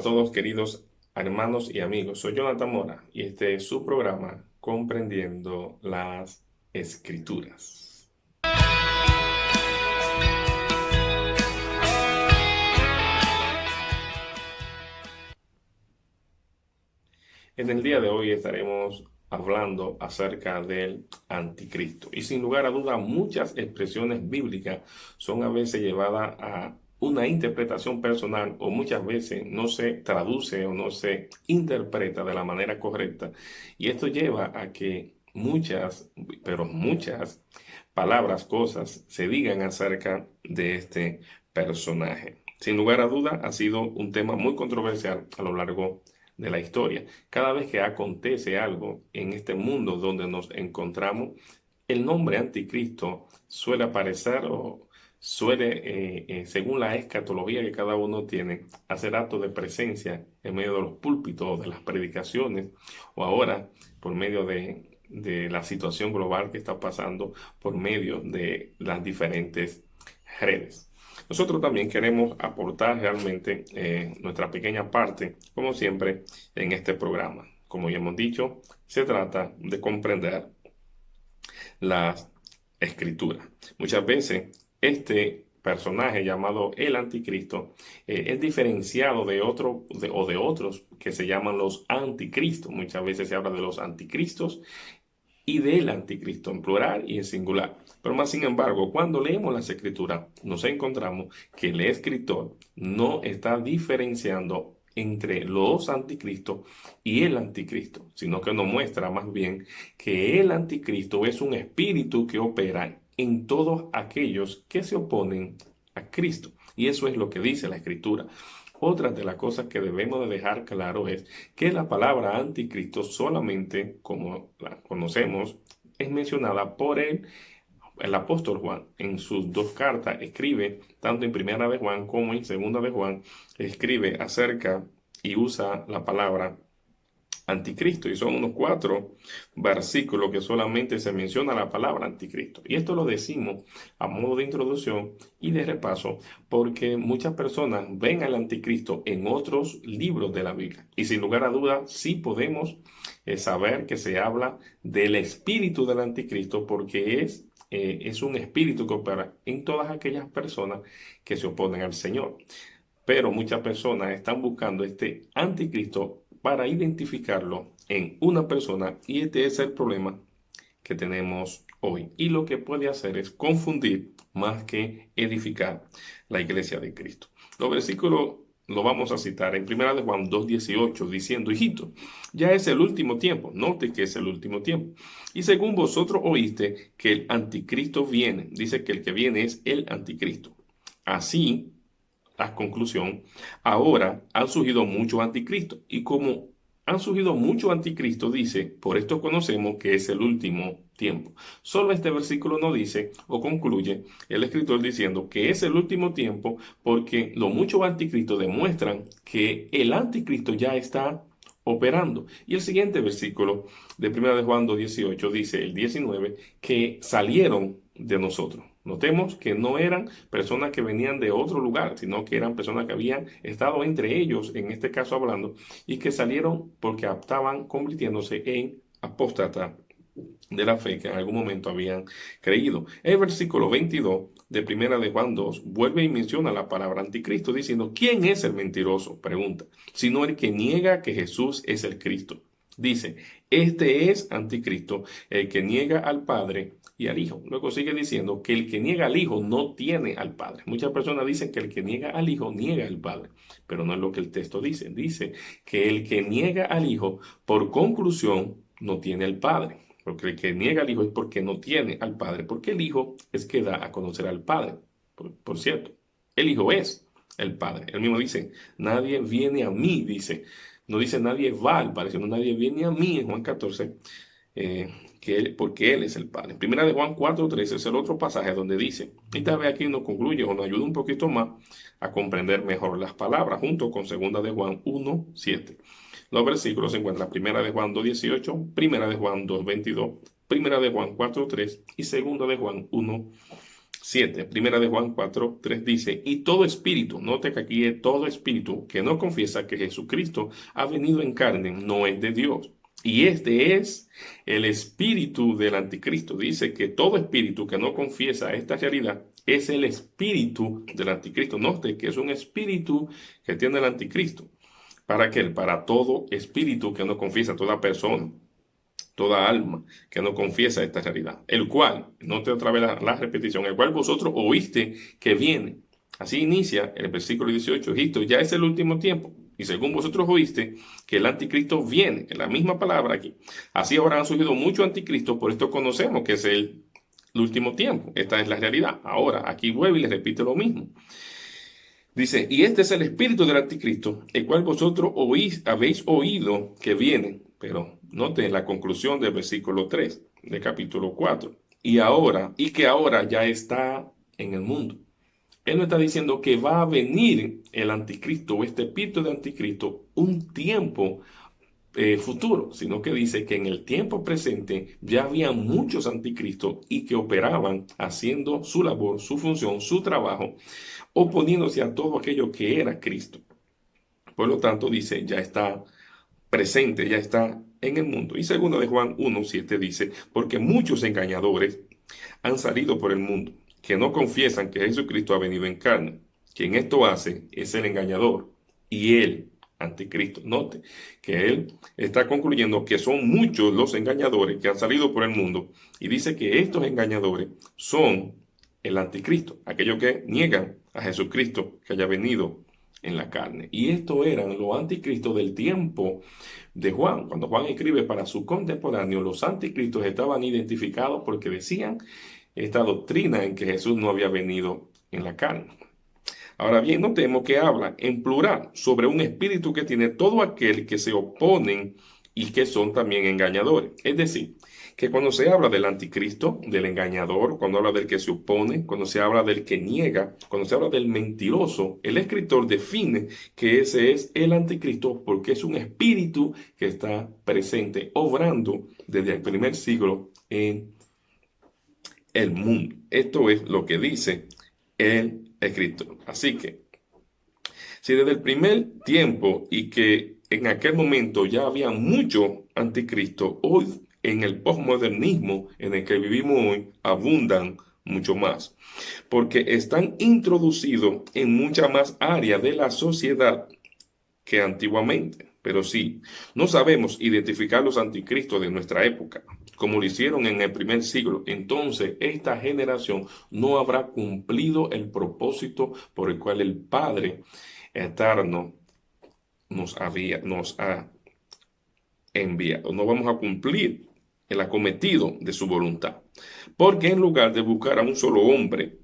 A todos queridos hermanos y amigos, soy Jonathan Mora y este es su programa Comprendiendo las Escrituras. En el día de hoy estaremos hablando acerca del anticristo y sin lugar a duda muchas expresiones bíblicas son a veces llevadas a una interpretación personal o muchas veces no se traduce o no se interpreta de la manera correcta y esto lleva a que muchas palabras, cosas se digan acerca de este personaje. Sin lugar a duda ha sido un tema muy controversial a lo largo de la historia. Cada vez que acontece algo en este mundo donde nos encontramos, el nombre anticristo suele aparecer o suele, según la escatología que cada uno tiene, hacer acto de presencia en medio de los púlpitos, de las predicaciones, o ahora por medio de la situación global que está pasando, por medio de las diferentes redes. Nosotros también queremos aportar realmente nuestra pequeña parte, como siempre, en este programa. Como ya hemos dicho, se trata de comprender las escrituras. Muchas veces este personaje llamado el anticristo es diferenciado de otros que se llaman los anticristos. Muchas veces se habla de los anticristos y del anticristo en plural y en singular. Pero más sin embargo, cuando leemos las escrituras, nos encontramos que el escritor no está diferenciando entre los anticristos y el anticristo, sino que nos muestra más bien que el anticristo es un espíritu que opera en todos aquellos que se oponen a Cristo. Y eso es lo que dice la escritura. Otra de las cosas que debemos de dejar claro es que la palabra anticristo solamente, como la conocemos, es mencionada por el apóstol Juan. En sus dos cartas escribe, tanto en Primera de Juan como en Segunda de Juan, escribe acerca y usa la palabra anticristo. Y son unos 4 versículos que solamente se menciona la palabra anticristo. Y esto lo decimos a modo de introducción y de repaso porque muchas personas ven al anticristo en otros libros de la Biblia. Y sin lugar a dudas, sí podemos saber que se habla del espíritu del anticristo porque es un espíritu que opera en todas aquellas personas que se oponen al Señor. Pero muchas personas están buscando este anticristo para identificarlo en una persona y este es el problema que tenemos hoy. Y lo que puede hacer es confundir más que edificar la iglesia de Cristo. Los versículos lo vamos a citar en 1 de Juan 2:18 diciendo, hijito, ya es el último tiempo. Note que es el último tiempo. Y según vosotros oíste que el anticristo viene. Dice que el que viene es el anticristo. Así la conclusión, ahora han surgido muchos anticristos. Y como han surgido muchos anticristos, dice, por esto conocemos que es el último tiempo. Solo este versículo no dice o concluye el escritor diciendo que es el último tiempo porque los muchos anticristos demuestran que el anticristo ya está operando. Y el siguiente versículo de 1 de Juan 2:18 dice, el 19, que salieron de nosotros. Notemos que no eran personas que venían de otro lugar, sino que eran personas que habían estado entre ellos, en este caso hablando, y que salieron porque estaban convirtiéndose en apóstatas de la fe que en algún momento habían creído. El versículo 22 de Primera de Juan 2 vuelve y menciona la palabra anticristo diciendo, ¿quién es el mentiroso? Pregunta, sino el que niega que Jesús es el Cristo. Dice, este es anticristo, el que niega al Padre y al Hijo. Luego sigue diciendo que el que niega al Hijo no tiene al Padre. Muchas personas dicen que el que niega al Hijo niega al Padre, pero no es lo que el texto dice. Dice que el que niega al Hijo, por conclusión, no tiene al Padre. Porque el que niega al Hijo es porque no tiene al Padre, porque el Hijo es que da a conocer al Padre. Por cierto, el Hijo es el Padre. Él mismo dice, nadie viene a mí, dice. No dice nadie va al Padre, sino nadie viene a mí en Juan 14, porque Él es el Padre. Primera de Juan 4:13 es el otro pasaje donde dice, y tal vez aquí nos concluye o nos ayuda un poquito más a comprender mejor las palabras, junto con segunda de Juan 1:7. Los versículos se encuentran primera de Juan 2:18, primera de Juan 2:22, primera de Juan 4:3 y segunda de Juan 1:7. 7. Primera de Juan 4, 3 dice, y todo espíritu, note que aquí es todo espíritu que no confiesa que Jesucristo ha venido en carne, no es de Dios. Y este es el espíritu del anticristo. Dice que todo espíritu que no confiesa esta realidad es el espíritu del anticristo. Note que es un espíritu que tiene el anticristo. ¿Para qué? Para todo espíritu que no confiesa, toda persona, toda alma que no confiesa esta realidad, el cual, note otra vez la repetición, el cual vosotros oíste que viene. Así inicia el versículo 18, Egipto ya es el último tiempo, y según vosotros oíste que el anticristo viene, en la misma palabra aquí. Así ahora han surgido muchos anticristos, por esto conocemos que es el último tiempo. Esta es la realidad. Ahora, aquí vuelve y le repite lo mismo. Dice, y este es el espíritu del anticristo, el cual vosotros habéis oído que viene. Pero note la conclusión del versículo 3 del capítulo 4. Y que ahora ya está en el mundo. Él no está diciendo que va a venir el anticristo o este espíritu de anticristo un tiempo futuro, sino que dice que en el tiempo presente ya había muchos anticristos y que operaban haciendo su labor, su función, su trabajo, oponiéndose a todo aquello que era Cristo. Por lo tanto, dice, ya está presente, ya está en el mundo. Y segundo de Juan 1:7 dice, porque muchos engañadores han salido por el mundo, que no confiesan que Jesucristo ha venido en carne. Quien esto hace es el engañador y el anticristo. Note que él está concluyendo que son muchos los engañadores que han salido por el mundo y dice que estos engañadores son el anticristo, aquellos que niegan a Jesucristo que haya venido en la carne. Y estos eran los anticristos del tiempo de Juan. Cuando Juan escribe para su contemporáneo, los anticristos estaban identificados porque decían esta doctrina en que Jesús no había venido en la carne. Ahora bien, notemos que habla en plural sobre un espíritu que tiene todo aquel que se oponen y que son también engañadores. Es decir, que cuando se habla del anticristo, del engañador, cuando habla del que se opone, cuando se habla del que niega, cuando se habla del mentiroso, el escritor define que ese es el anticristo porque es un espíritu que está presente, obrando desde el primer siglo en el mundo. Esto es lo que dice el escritor. Así que, si desde el primer tiempo y que en aquel momento ya había mucho anticristo, hoy en el posmodernismo en el que vivimos hoy abundan mucho más, porque están introducidos en muchas más áreas de la sociedad que antiguamente. Pero sí, no sabemos identificar los anticristos de nuestra época, como lo hicieron en el primer siglo. Entonces, esta generación no habrá cumplido el propósito por el cual el Padre eterno nos ha enviado. No vamos a cumplir el acometido de su voluntad. Porque en lugar de buscar a un solo hombre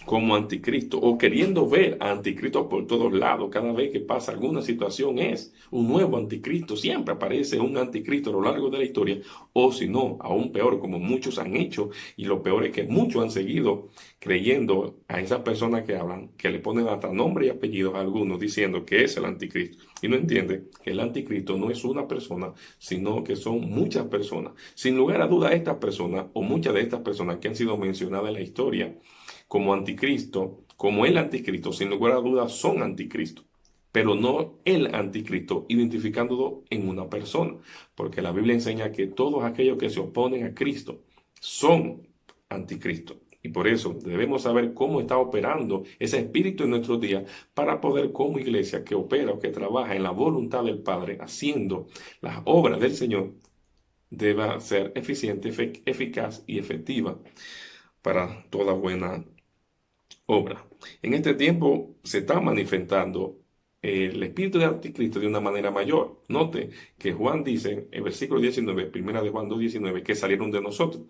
como anticristo o queriendo ver a anticristo por todos lados, cada vez que pasa alguna situación es un nuevo anticristo, siempre aparece un anticristo a lo largo de la historia, o si no, aún peor, como muchos han hecho, y lo peor es que muchos han seguido creyendo a esas personas que hablan, que le ponen hasta nombre y apellidos a algunos diciendo que es el anticristo, y no entienden que el anticristo no es una persona, sino que son muchas personas. Sin lugar a duda, estas personas, o muchas de estas personas que han sido mencionadas en la historia, como anticristo, como el anticristo, sin lugar a dudas son anticristo, pero no el anticristo identificándolo en una persona, porque la Biblia enseña que todos aquellos que se oponen a Cristo son anticristo. Y por eso debemos saber cómo está operando ese espíritu en nuestros días para poder como iglesia que opera o que trabaja en la voluntad del Padre, haciendo las obras del Señor, deba ser eficiente, eficaz y efectiva para toda buena obra. En este tiempo se está manifestando el espíritu de anticristo de una manera mayor. Note que Juan dice en versículo 19, primera de Juan 2:19, que salieron de nosotros.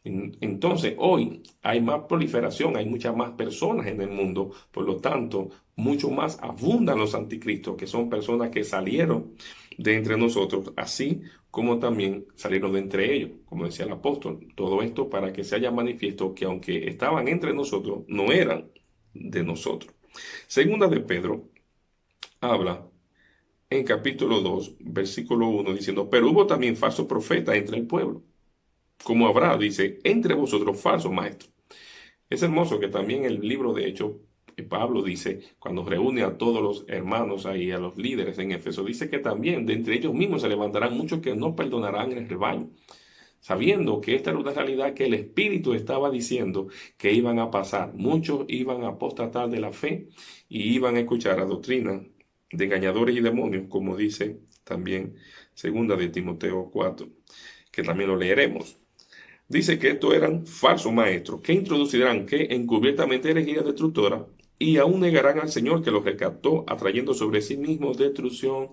Entonces, hoy hay más proliferación, hay muchas más personas en el mundo, por lo tanto, mucho más abundan los anticristos, que son personas que salieron de entre nosotros, así como también salieron de entre ellos, como decía el apóstol. Todo esto para que se haya manifiesto que aunque estaban entre nosotros, no eran de nosotros. Segunda de Pedro habla en capítulo 2, versículo 1, diciendo, pero hubo también falsos profetas entre el pueblo, como habrá, dice, entre vosotros falsos maestros, Es hermoso que también el libro de Hechos, Pablo dice, cuando reúne a todos los hermanos ahí, a los líderes en Éfeso, dice que también de entre ellos mismos se levantarán muchos que no perdonarán el rebaño, sabiendo que esta era una realidad que el Espíritu estaba diciendo que iban a pasar. Muchos iban a apostatar de la fe y iban a escuchar a doctrinas de engañadores y demonios, como dice también segunda de Timoteo 4, que también lo leeremos. Dice que estos eran falsos maestros, que introducirán que encubiertamente herejías destructoras y aún negarán al Señor que los rescató, atrayendo sobre sí mismos destrucción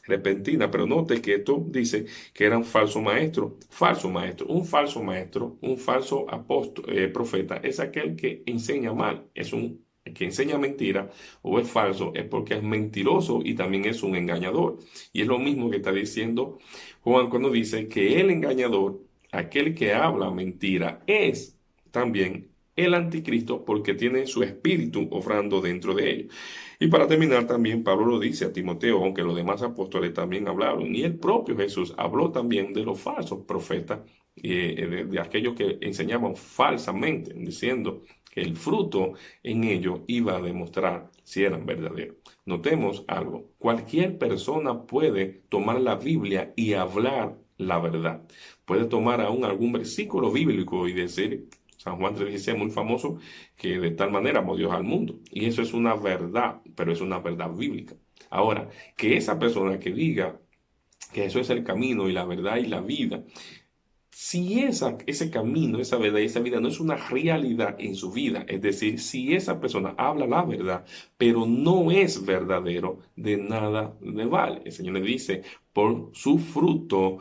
repentina. Pero note que esto dice que eran falsos maestros. Falso maestro, un falso apóstol, profeta, es aquel que enseña mal, es un que enseña mentira o es falso, es porque es mentiroso y también es un engañador. Y es lo mismo que está diciendo Juan cuando dice que el engañador, aquel que habla mentira, es también el anticristo porque tiene su espíritu obrando dentro de ellos. Y para terminar también Pablo lo dice a Timoteo, aunque los demás apóstoles también hablaron, y el propio Jesús habló también de los falsos profetas, de aquellos que enseñaban falsamente, diciendo que el fruto en ellos iba a demostrar si eran verdaderos. Notemos algo, cualquier persona puede tomar la Biblia y hablar la verdad. Puede tomar aún algún versículo bíblico y decir, San Juan 3:16 es muy famoso, que de tal manera amó Dios al mundo. Y eso es una verdad, pero es una verdad bíblica. Ahora, que esa persona que diga que eso es el camino y la verdad y la vida, si ese camino, esa verdad y esa vida no es una realidad en su vida, es decir, si esa persona habla la verdad, pero no es verdadero, de nada le vale. El Señor le dice, por su fruto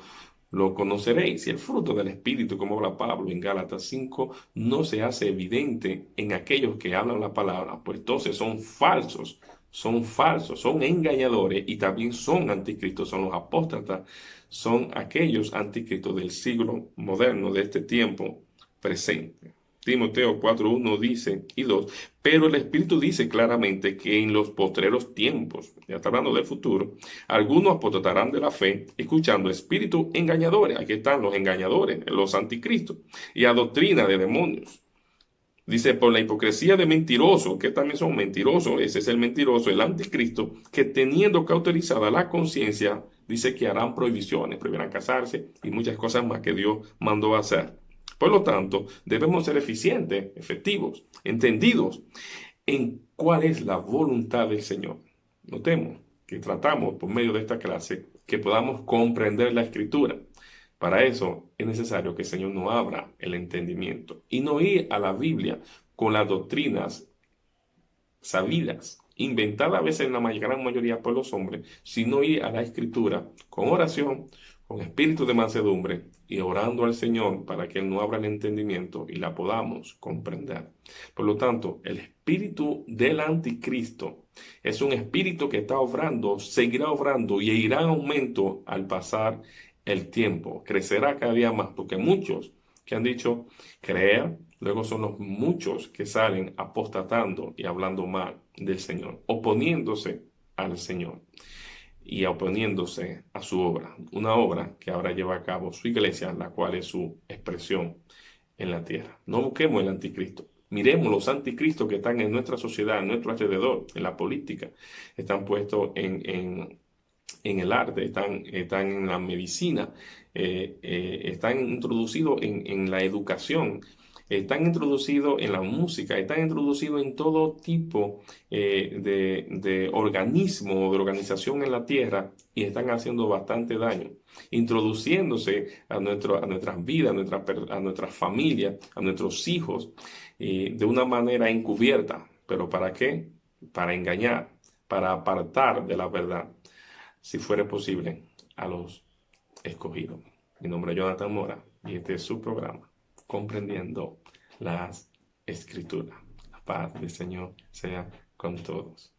lo conoceréis. Si el fruto del Espíritu, como habla Pablo en Gálatas 5, no se hace evidente en aquellos que hablan la palabra, pues entonces son falsos, son engañadores y también son anticristos, son los apóstatas, son aquellos anticristos del siglo moderno, de este tiempo presente. Timoteo 4:1 dice y 2, pero el Espíritu dice claramente que en los postreros tiempos, ya está hablando del futuro, algunos apostatarán de la fe, escuchando espíritus engañadores. Aquí están los engañadores, los anticristos, y a doctrina de demonios. Dice, por la hipocresía de mentirosos, que también son mentirosos, ese es el mentiroso, el anticristo, que teniendo cauterizada la conciencia, dice que harán prohibiciones, prohibirán casarse y muchas cosas más que Dios mandó hacer. Por lo tanto, debemos ser eficientes, efectivos, entendidos en cuál es la voluntad del Señor. Notemos que tratamos por medio de esta clase que podamos comprender la Escritura. Para eso es necesario que el Señor nos abra el entendimiento y no ir a la Biblia con las doctrinas sabidas, inventadas a veces en la gran mayoría por los hombres, sino ir a la Escritura con oración, con espíritu de mansedumbre y orando al Señor para que Él nos abra el entendimiento y la podamos comprender. Por lo tanto, el espíritu del anticristo es un espíritu que está obrando, seguirá obrando y irá en aumento al pasar el tiempo. Crecerá cada día más, porque muchos que han dicho creer, luego son los muchos que salen apostatando y hablando mal del Señor, oponiéndose al Señor y oponiéndose a su obra, una obra que ahora lleva a cabo su iglesia, la cual es su expresión en la tierra. No busquemos el anticristo. Miremos los anticristos que están en nuestra sociedad, en nuestro alrededor, en la política, están puestos en el arte, están en la medicina, están introducidos en la educación, están introducidos en la música, están introducidos en todo tipo de organismo, de organización en la tierra y están haciendo bastante daño, introduciéndose a nuestras vidas, a nuestras familias, a nuestros hijos, de una manera encubierta. ¿Pero para qué? Para engañar, para apartar de la verdad, si fuera posible, a los escogidos. Mi nombre es Jonathan Mora y este es su programa, Comprendiendo las Escrituras. La paz del Señor sea con todos.